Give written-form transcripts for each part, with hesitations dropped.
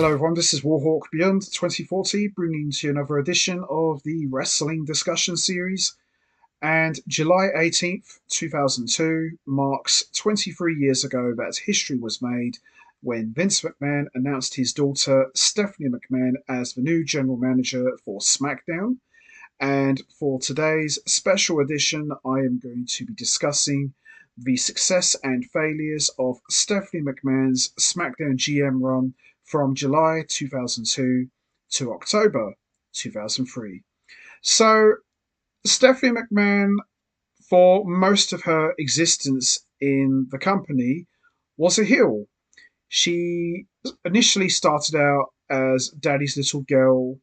Hello everyone, this is Warhawk Beyond 2040, bringing to you another edition of the Wrestling Discussion Series. And July 18th, 2002 marks 23 years ago that history was made when Vince McMahon announced his daughter Stephanie McMahon as the new general manager for SmackDown. And for today's special edition, I am going to be discussing the success and failures of Stephanie McMahon's SmackDown GM run from July 2002 to October 2003. So, Stephanie McMahon, for most of her existence in the company, was a heel. She initially started out as Daddy's Little Girl,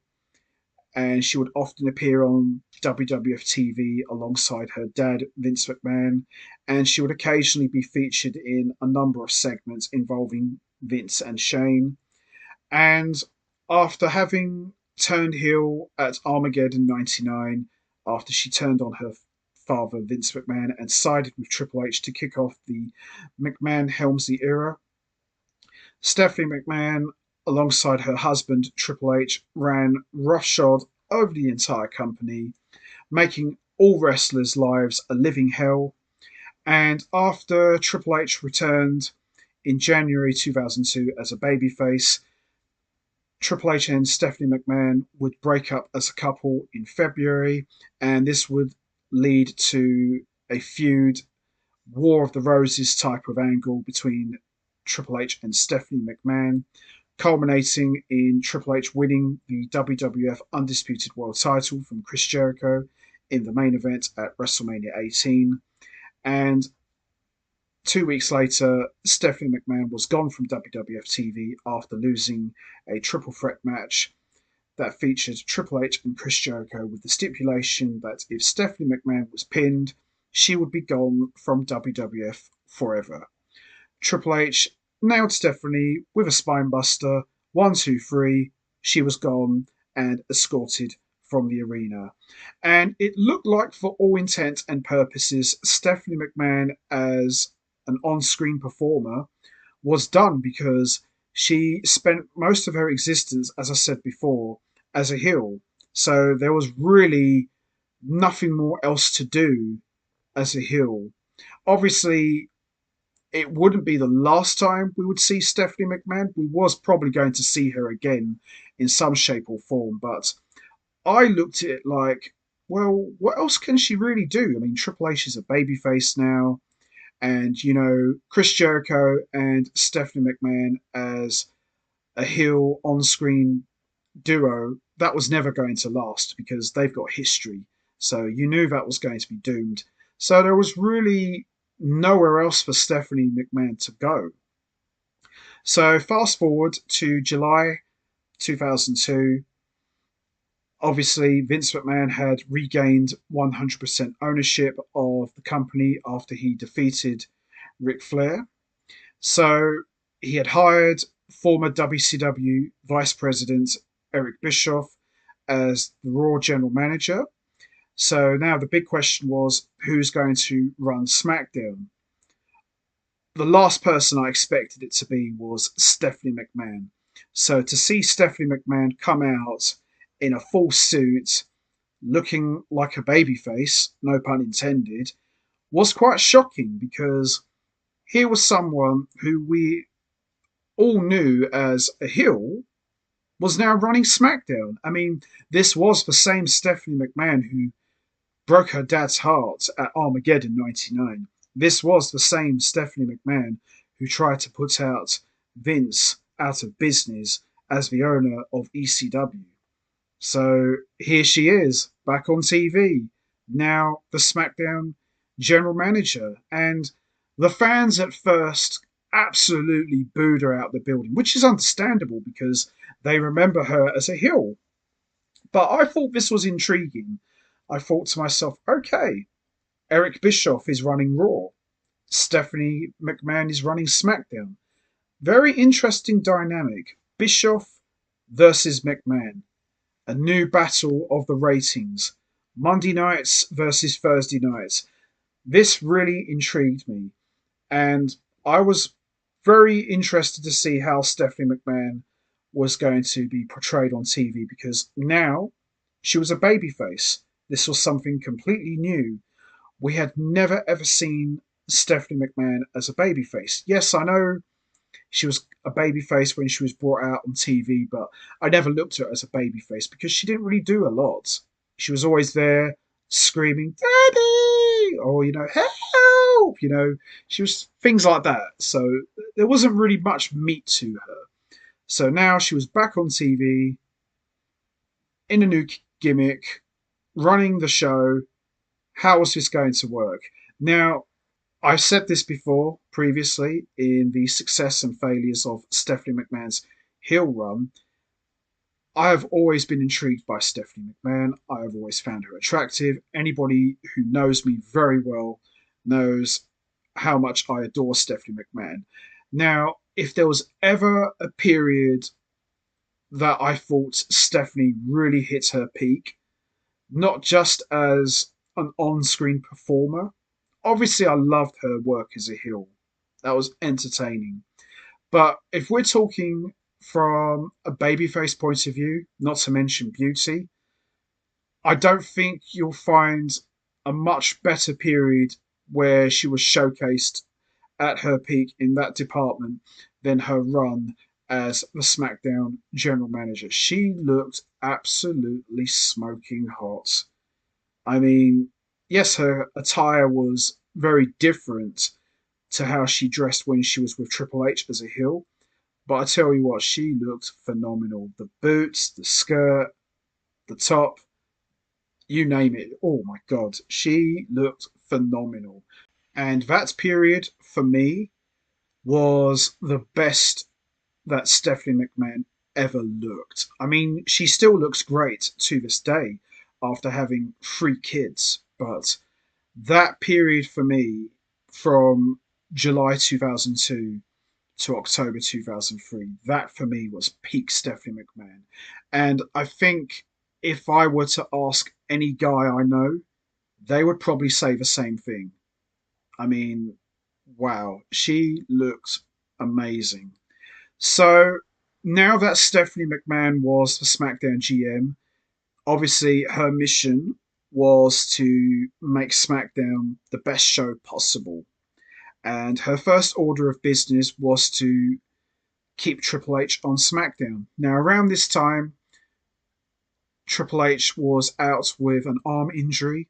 and she would often appear on WWF TV alongside her dad, Vince McMahon, and she would occasionally be featured in a number of segments involving Vince and Shane. And after having turned heel at Armageddon '99, after she turned on her father, Vince McMahon, and sided with Triple H to kick off the McMahon Helmsley era, Stephanie McMahon, alongside her husband, Triple H, ran roughshod over the entire company, making all wrestlers' lives a living hell. And after Triple H returned in January 2002 as a babyface, Triple H and Stephanie McMahon would break up as a couple in February, and this would lead to a feud, War of the Roses type of angle between Triple H and Stephanie McMahon, culminating in Triple H winning the WWF Undisputed World title from Chris Jericho in the main event at WrestleMania 18. And 2 weeks later, Stephanie McMahon was gone from WWF TV after losing a triple threat match that featured Triple H and Chris Jericho, with the stipulation that if Stephanie McMahon was pinned, she would be gone from WWF forever. Triple H nailed Stephanie with a spinebuster. 1, 2, 3. She was gone and escorted from the arena. And it looked like, for all intent and purposes, Stephanie McMahon as an on-screen performer was done, because she spent most of her existence, as I said before, as a heel. So there was really nothing more else to do as a heel. Obviously, it wouldn't be the last time we would see Stephanie McMahon. We was probably going to see her again in some shape or form, but I looked at it like, well, what else can she really do? I mean, Triple H is a babyface now, and Chris Jericho and Stephanie McMahon as a heel on-screen duo, that was never going to last because they've got history. So you knew that was going to be doomed. So there was really nowhere else for Stephanie McMahon to go. So fast forward to July 2002. Obviously, Vince McMahon had regained 100% ownership of the company after he defeated Ric Flair. So he had hired former WCW Vice President Eric Bischoff as the Raw General Manager. So now the big question was, who's going to run SmackDown? The last person I expected it to be was Stephanie McMahon. So to see Stephanie McMahon come out in a full suit, looking like a babyface, no pun intended, was quite shocking, because here was someone who we all knew as a heel was now running SmackDown. I mean, this was the same Stephanie McMahon who broke her dad's heart at Armageddon '99. This was the same Stephanie McMahon who tried to put out Vince out of business as the owner of ECW. So here she is, back on TV, now the SmackDown general manager. And the fans at first absolutely booed her out the building, which is understandable because they remember her as a heel. But I thought this was intriguing. I thought to myself, okay, Eric Bischoff is running Raw. Stephanie McMahon is running SmackDown. Very interesting dynamic. Bischoff versus McMahon. A new battle of the ratings. Monday nights versus Thursday nights. This really intrigued me. And I was very interested to see how Stephanie McMahon was going to be portrayed on TV because now she was a babyface. This was something completely new. We had never ever seen Stephanie McMahon as a babyface. Yes, I know she was a babyface when she was brought out on TV, but I never looked at her as a babyface because she didn't really do a lot. She was always there screaming, "Daddy!" or, "Help!" She was things like that. So there wasn't really much meat to her. So now she was back on TV in a new gimmick, running the show. How was this going to work? Now, I've said this before previously in the success and failures of Stephanie McMahon's heel run. I have always been intrigued by Stephanie McMahon. I have always found her attractive. Anybody who knows me very well knows how much I adore Stephanie McMahon. Now, if there was ever a period that I thought Stephanie really hit her peak, not just as an on screen performer. Obviously, I loved her work as a heel, that was entertaining. But if we're talking from a babyface point of view, not to mention beauty, I don't think you'll find a much better period where she was showcased at her peak in that department than her run as the SmackDown general manager. She looked absolutely smoking hot. I mean, yes, her attire was very different to how she dressed when she was with Triple H as a heel. But I tell you what, she looked phenomenal. The boots, the skirt, the top, you name it. Oh my God, she looked phenomenal. And that period for me was the best that Stephanie McMahon ever looked. I mean, she still looks great to this day after having 3 kids, but that period for me from July 2002 to October 2003, that for me was peak Stephanie McMahon. And I think if I were to ask any guy I know, they would probably say the same thing. I mean, wow, she looks amazing. So now that Stephanie McMahon was the SmackDown GM, obviously her mission was to make SmackDown the best show possible. And her first order of business was to keep Triple H on SmackDown. Now, around this time, Triple H was out with an arm injury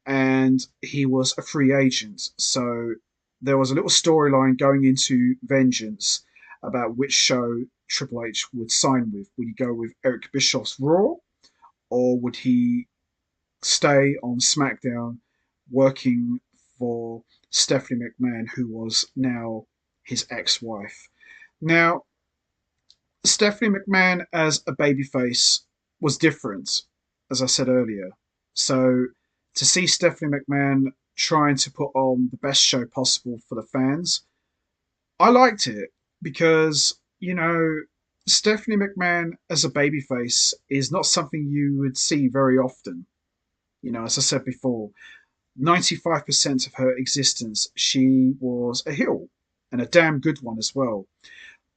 and he was a free agent. So there was a little storyline going into Vengeance about which show Triple H would sign with. Would he go with Eric Bischoff's Raw or would he stay on SmackDown working for Stephanie McMahon, who was now his ex wife? Now, Stephanie McMahon as a babyface was different, as I said earlier. So to see Stephanie McMahon trying to put on the best show possible for the fans, I liked it because, Stephanie McMahon as a babyface is not something you would see very often. As I said before, 95% of her existence, she was a heel and a damn good one as well.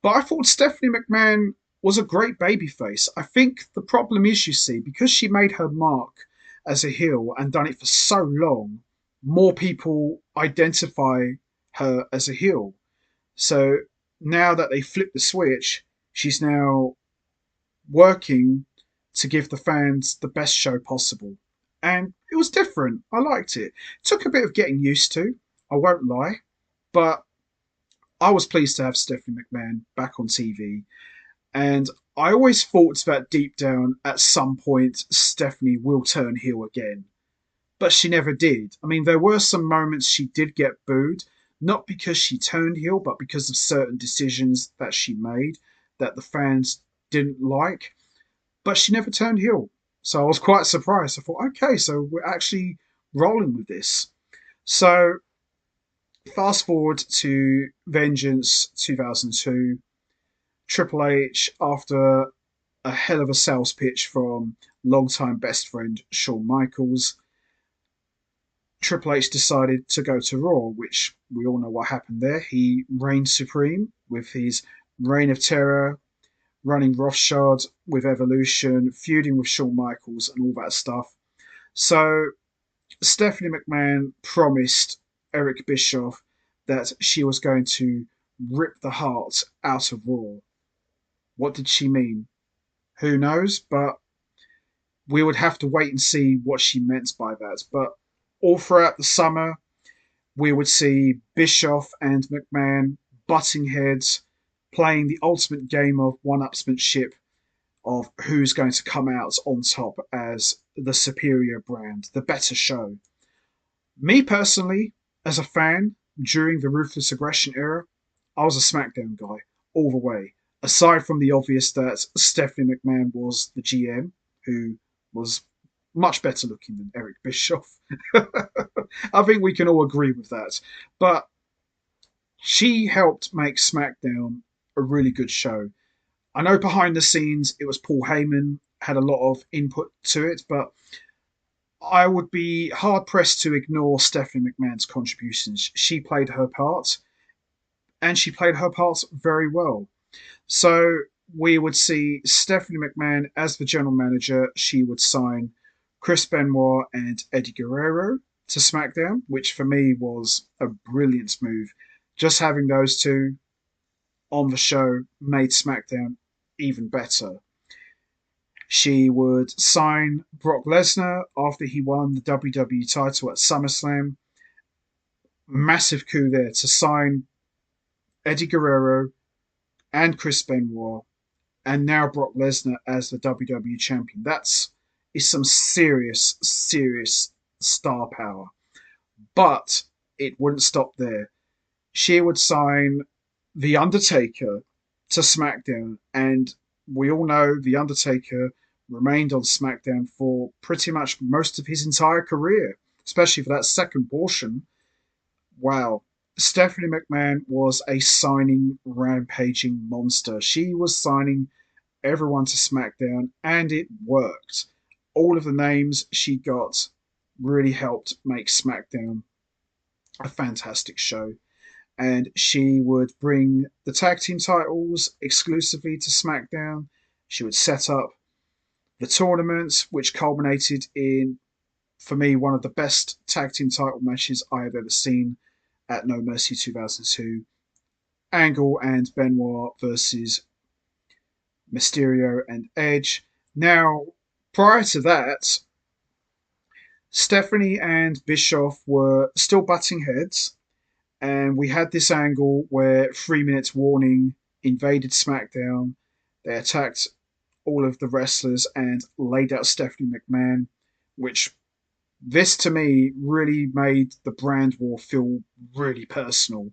But I thought Stephanie McMahon was a great babyface. I think the problem is, you see, because she made her mark as a heel and done it for so long, more people identify her as a heel. So now that they flipped the switch, she's now working to give the fans the best show possible. And it was different. I liked it. Took a bit of getting used to, I won't lie, but I was pleased to have Stephanie McMahon back on TV. And I always thought that deep down, at some point, Stephanie will turn heel again. But she never did. I mean, there were some moments she did get booed, not because she turned heel, but because of certain decisions that she made that the fans didn't like. But she never turned heel. So I was quite surprised. I thought, okay, so we're actually rolling with this. So fast forward to Vengeance 2002. Triple H, after a hell of a sales pitch from longtime best friend Shawn Michaels, Triple H decided to go to Raw, which we all know what happened there. He reigned supreme with his reign of terror, running Rothschild with Evolution, feuding with Shawn Michaels, and all that stuff. So Stephanie McMahon promised Eric Bischoff that she was going to rip the heart out of Raw. What did she mean? Who knows? But we would have to wait and see what she meant by that. But all throughout the summer, we would see Bischoff and McMahon butting heads, playing the ultimate game of one-upsmanship of who's going to come out on top as the superior brand, the better show. Me personally, as a fan, during the Ruthless Aggression era, I was a SmackDown guy all the way. Aside from the obvious that Stephanie McMahon was the GM, who was much better looking than Eric Bischoff. I think we can all agree with that. But she helped make SmackDown a really good show. I know behind the scenes it was Paul Heyman had a lot of input to it, but I would be hard pressed to ignore Stephanie McMahon's contributions. She played her part, and she played her part very well. So we would see Stephanie McMahon as the general manager. She would sign Chris Benoit and Eddie Guerrero to SmackDown, which for me was a brilliant move. Just having those two on the show made SmackDown even better. She would sign Brock Lesnar after he won the WWE title at SummerSlam. Massive coup there to sign Eddie Guerrero and Chris Benoit, and now Brock Lesnar as the WWE champion. That's is some serious, serious star power. But it wouldn't stop there. She would sign The Undertaker to SmackDown, and we all know The Undertaker remained on SmackDown for pretty much most of his entire career, especially for that second portion. Wow. Stephanie McMahon was a signing, rampaging monster. She was signing everyone to SmackDown, and it worked. All of the names she got really helped make SmackDown a fantastic show. And she would bring the tag team titles exclusively to SmackDown. She would set up the tournament, which culminated in, for me, one of the best tag team title matches I have ever seen at No Mercy 2002. Angle and Benoit versus Mysterio and Edge. Now, prior to that, Stephanie and Bischoff were still butting heads, and we had this angle where 3 minutes warning invaded SmackDown. They attacked all of the wrestlers and laid out Stephanie McMahon, which this to me really made the brand war feel really personal.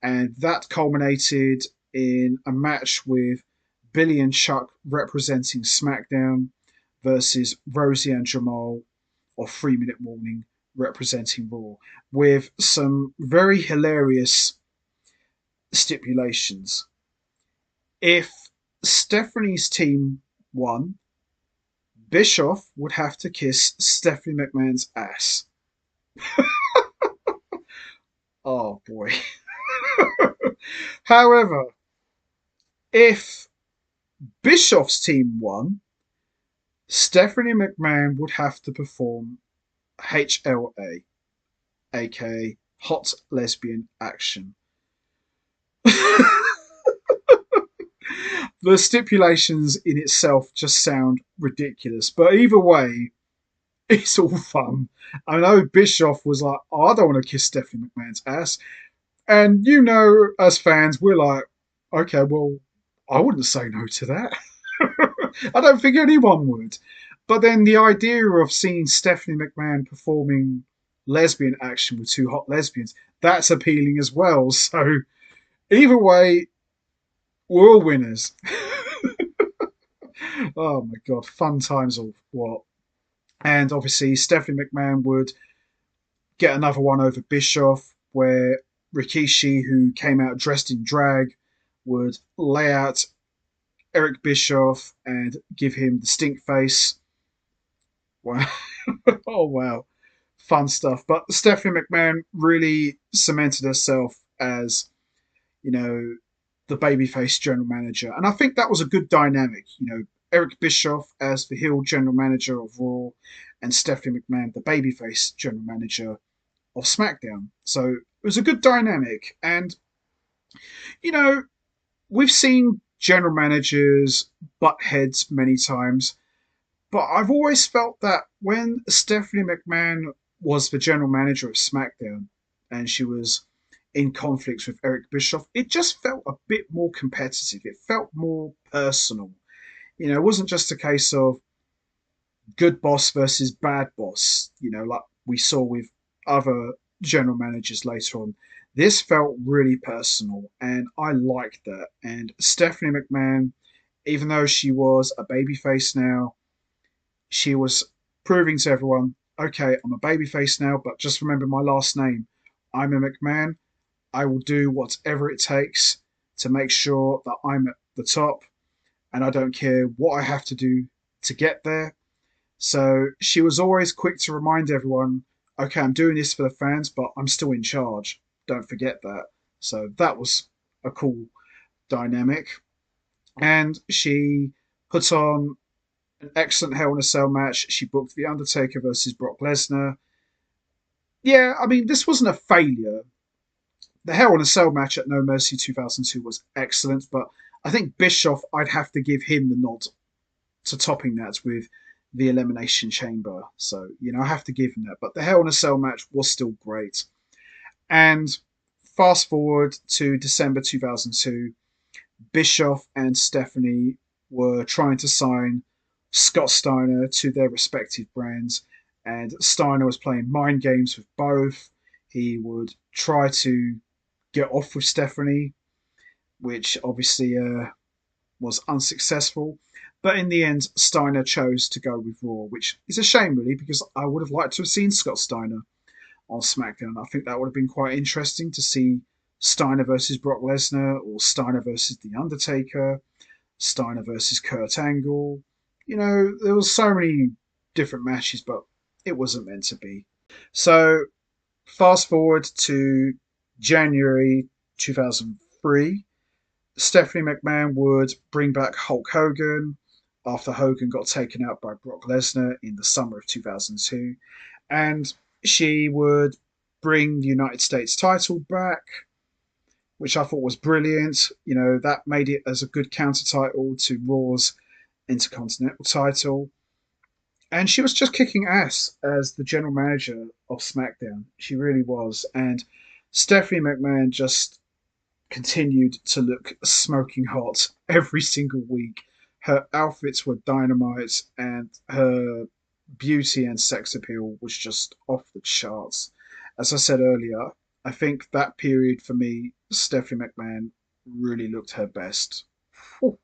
And that culminated in a match with Billy and Chuck representing SmackDown versus Rosie and Jamal, or 3 minute warning, representing Raw, with some very hilarious stipulations. If Stephanie's team won, Bischoff would have to kiss Stephanie McMahon's ass. Oh boy. However, if Bischoff's team won, Stephanie McMahon would have to perform HLA, aka Hot Lesbian Action. The stipulations in itself just sound ridiculous, but either way, it's all fun. I know Bischoff was like, oh, I don't want to kiss Stephanie McMahon's ass. And you know, as fans, we're like, okay, well, I wouldn't say no to that. I don't think anyone would. But then the idea of seeing Stephanie McMahon performing lesbian action with two hot lesbians, that's appealing as well. So either way, we're all winners. Oh my god, fun times or what? And obviously, Stephanie McMahon would get another one over Bischoff, where Rikishi, who came out dressed in drag, would lay out Eric Bischoff and give him the stink face. Wow. Oh, wow. Fun stuff. But Stephanie McMahon really cemented herself as, you know, the babyface general manager. And I think that was a good dynamic. Eric Bischoff as the heel general manager of Raw, and Stephanie McMahon, the babyface general manager of SmackDown. So it was a good dynamic. And, you know, we've seen general managers butt heads many times, but I've always felt that when Stephanie McMahon was the general manager of SmackDown and she was in conflicts with Eric Bischoff, it just felt a bit more competitive. It felt more personal. It wasn't just a case of good boss versus bad boss, like we saw with other general managers later on. This felt really personal, and I liked that. And Stephanie McMahon, even though she was a babyface now, she was proving to everyone, okay, I'm a babyface now, but just remember my last name. I'm a McMahon. I will do whatever it takes to make sure that I'm at the top, and I don't care what I have to do to get there. So she was always quick to remind everyone, okay, I'm doing this for the fans, but I'm still in charge. Don't forget that. So that was a cool dynamic. And she put on an excellent Hell in a Cell match. She booked The Undertaker versus Brock Lesnar. Yeah, I mean, this wasn't a failure. The Hell in a Cell match at No Mercy 2002 was excellent, but I think Bischoff, I'd have to give him the nod to topping that with the Elimination Chamber. So, I have to give him that. But the Hell in a Cell match was still great. And fast forward to December 2002, Bischoff and Stephanie were trying to sign Scott Steiner to their respective brands. And Steiner was playing mind games with both. He would try to get off with Stephanie, which obviously was unsuccessful. But in the end, Steiner chose to go with Raw, which is a shame, really, because I would have liked to have seen Scott Steiner on SmackDown. I think that would have been quite interesting to see Steiner versus Brock Lesnar, or Steiner versus The Undertaker, Steiner versus Kurt Angle. There was so many different matches, but it wasn't meant to be. So, fast forward to January 2003. Stephanie McMahon would bring back Hulk Hogan after Hogan got taken out by Brock Lesnar in the summer of 2002. And she would bring the United States title back, which I thought was brilliant. That made it as a good counter title to Raw's Intercontinental title. And she was just kicking ass as the general manager of SmackDown. She really was. And Stephanie McMahon just continued to look smoking hot every single week. Her outfits were dynamite, and her beauty and sex appeal was just off the charts. As I said earlier, I think that period for me, Stephanie McMahon really looked her best. Whew,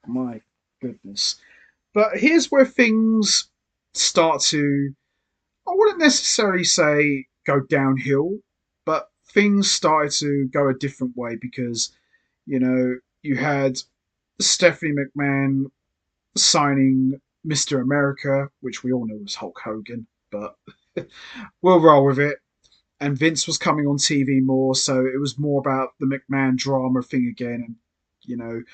my goodness. But here's where things start to, I wouldn't necessarily say go downhill, but things started to go a different way because, you had Stephanie McMahon signing Mr. America, which we all know was Hulk Hogan, but we'll roll with it. And Vince was coming on TV more, so it was more about the McMahon drama thing again. And,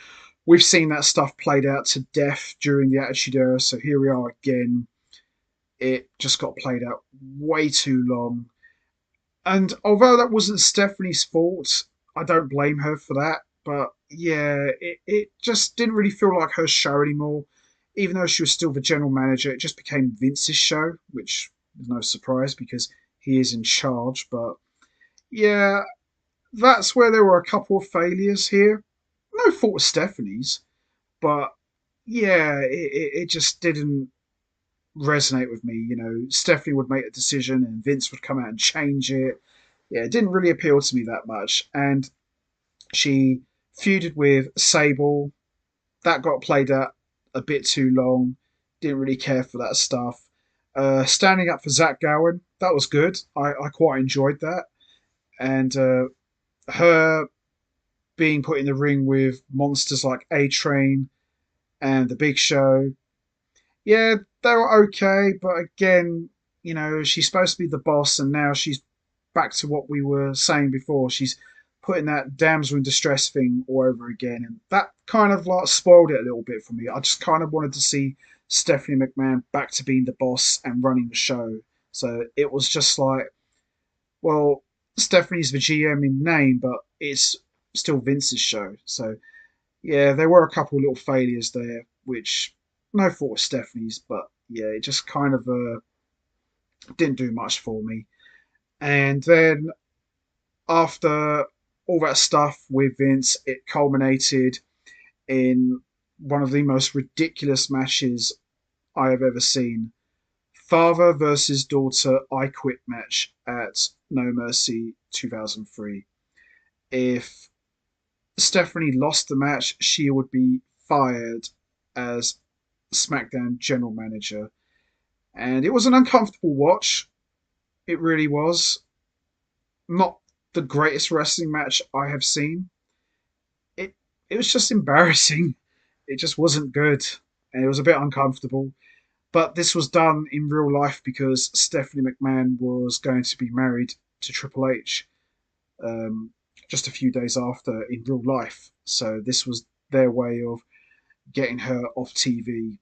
we've seen that stuff played out to death during the Attitude Era, so here we are again. It just got played out way too long. And although that wasn't Stephanie's fault, I don't blame her for that. But yeah, it just didn't really feel like her show anymore. Even though she was still the general manager, it just became Vince's show, which is no surprise because he is in charge. But yeah, that's where there were a couple of failures here. No fault of Stephanie's, but yeah, it just didn't resonate with me. Stephanie would make a decision and Vince would come out and change it. Yeah, it didn't really appeal to me that much. And she feuded with Sable. That got played out a bit too long. Didn't really care for that stuff. Standing up for Zach Gowen, that was good. I quite enjoyed that. And her being put in the ring with monsters like A Train and The Big Show, yeah, they were okay, but again, she's supposed to be the boss, and now she's back to what we were saying before. She's putting that damsel in distress thing all over again, and that kind of like spoiled it a little bit for me. I just kind of wanted to see Stephanie McMahon back to being the boss and running the show. So it was just like, well, Stephanie's the GM in name, but it's still Vince's show. So yeah, there were a couple of little failures there, which no fault of Stephanie's, but yeah, it just kind of didn't do much for me. And then after all that stuff with Vince, it culminated in one of the most ridiculous matches I have ever seen. Father versus daughter I Quit match at No Mercy 2003. If Stephanie lost the match, she would be fired as SmackDown general manager. And it was an uncomfortable watch. It really was. Not the greatest wrestling match I have seen. It it was just embarrassing. It just wasn't good. And it was a bit uncomfortable. But this was done in real life because Stephanie McMahon was going to be married to Triple H um, just a few days after in real life. So this was their way of getting her off TV.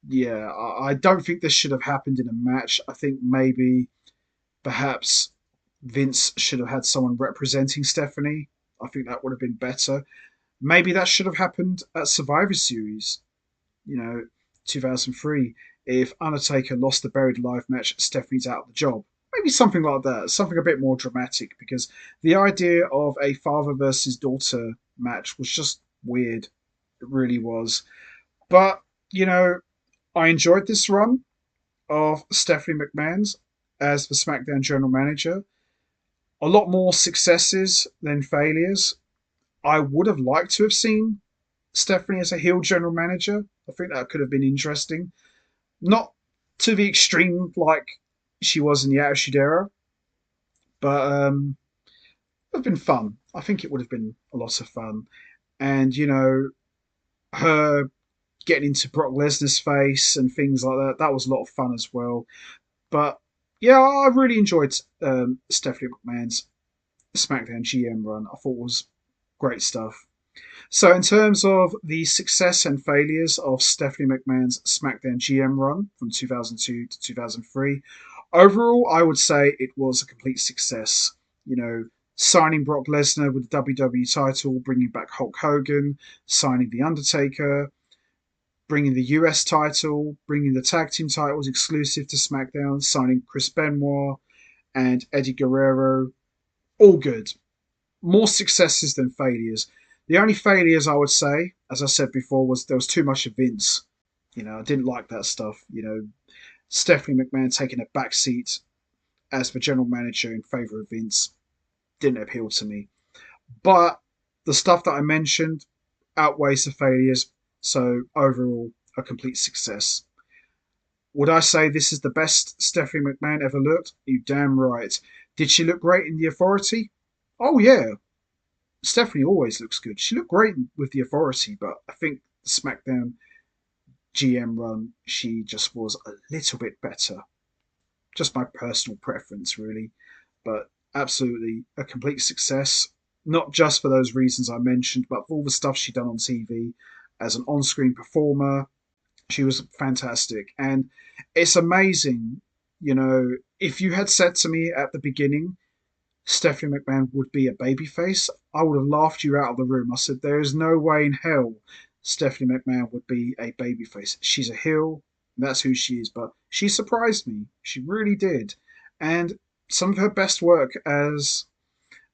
Yeah, I don't think this should have happened in a match. I think maybe perhaps Vince should have had someone representing Stephanie. I think that would have been better. Maybe that should have happened at Survivor Series, 2003. If Undertaker lost the Buried Alive match, Stephanie's out of the job. Maybe something like that, something a bit more dramatic, because the idea of a father versus daughter match was just weird. It really was. But, you know, I enjoyed this run of Stephanie McMahon's as the SmackDown general manager. A lot more successes than failures. I would have liked to have seen Stephanie as a heel general manager. I think that could have been interesting. Not to the extreme like she was in the Attitude Era, but it would have been fun. I think it would have been a lot of fun. And, her getting into Brock Lesnar's face and things like that, that was a lot of fun as well. But yeah, I really enjoyed Stephanie McMahon's SmackDown GM run. I thought it was great stuff. So, in terms of the success and failures of Stephanie McMahon's SmackDown GM run from 2002 to 2003, overall, I would say it was a complete success. Signing Brock Lesnar with the WWE title, bringing back Hulk Hogan, signing The Undertaker, bringing the US title, bringing the tag team titles exclusive to SmackDown, signing Chris Benoit and Eddie Guerrero. All good. More successes than failures. The only failures I would say, as I said before, was there was too much of Vince. I didn't like that stuff. Stephanie McMahon taking a back seat as the general manager in favor of Vince didn't appeal to me. But the stuff that I mentioned outweighs the failures, so overall, a complete success. Would I say this is the best Stephanie McMahon ever looked? You damn right. Did she look great in The Authority? Oh yeah, Stephanie always looks good. She looked great with The Authority, but I think the SmackDown GM run, she just was a little bit better. Just my personal preference, really. But absolutely a complete success. Not just for those reasons I mentioned, but for all the stuff she'd done on TV as an on screen performer. She was fantastic. And it's amazing, if you had said to me at the beginning, Stephanie McMahon would be a babyface, I would have laughed you out of the room. I said, there is no way in hell Stephanie McMahon would be a babyface. She's a heel, that's who she is. But she surprised me. She really did. And some of her best work as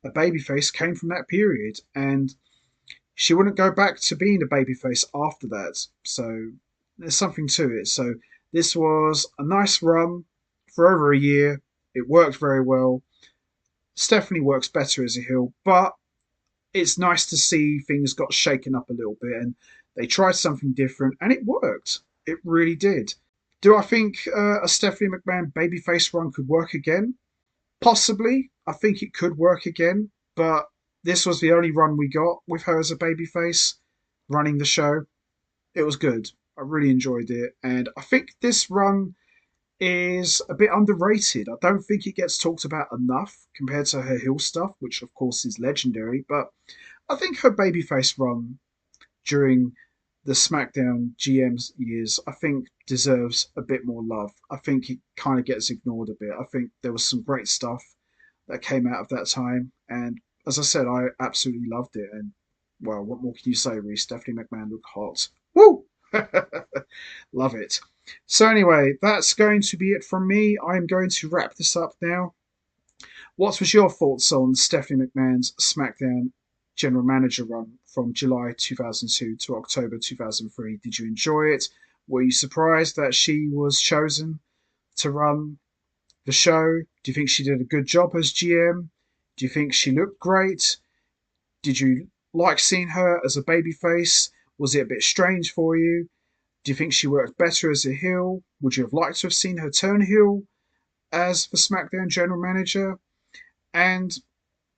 a babyface came from that period. And she wouldn't go back to being a babyface after that. So there's something to it. So this was a nice run for over a year. It worked very well. Stephanie works better as a heel, but it's nice to see things got shaken up a little bit and they tried something different and it worked. It really did. Do I think a Stephanie McMahon babyface run could work again? Possibly. I think it could work again, but this was the only run we got with her as a babyface running the show. It was good. I really enjoyed it, and I think this run is a bit underrated. I don't think it gets talked about enough compared to her heel stuff, which of course is legendary. But I think her babyface run during the SmackDown GM's years, I think deserves a bit more love. I think it kind of gets ignored a bit. I think there was some great stuff that came out of that time, and as I said, I absolutely loved it. And well, what more can you say, Reese? Stephanie McMahon looked hot. Woo! Love it. So anyway, that's going to be it from me. I'm going to wrap this up now. What was your thoughts on Stephanie McMahon's SmackDown general manager run from July 2002 to October 2003? Did you enjoy it? Were you surprised that she was chosen to run the show? Do you think she did a good job as GM? Do you think she looked great? Did you like seeing her as a babyface? Was it a bit strange for you? Do you think she worked better as a heel? Would you have liked to have seen her turn heel as the SmackDown general manager? And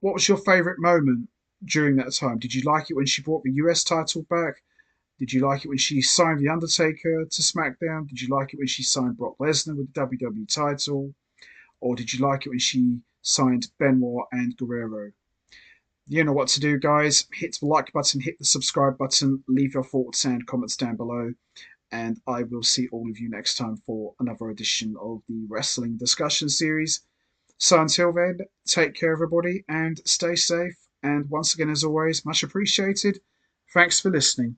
what was your favourite moment during that time? Did you like it when she brought the US title back? Did you like it when she signed The Undertaker to SmackDown? Did you like it when she signed Brock Lesnar with the WWE title? Or did you like it when she signed Benoit and Guerrero? You know what to do, guys. Hit the like button, hit the subscribe button, leave your thoughts and comments down below. And I will see all of you next time for another edition of the Wrestling Discussion Series. So until then, take care, everybody, and stay safe. And once again, as always, much appreciated. Thanks for listening.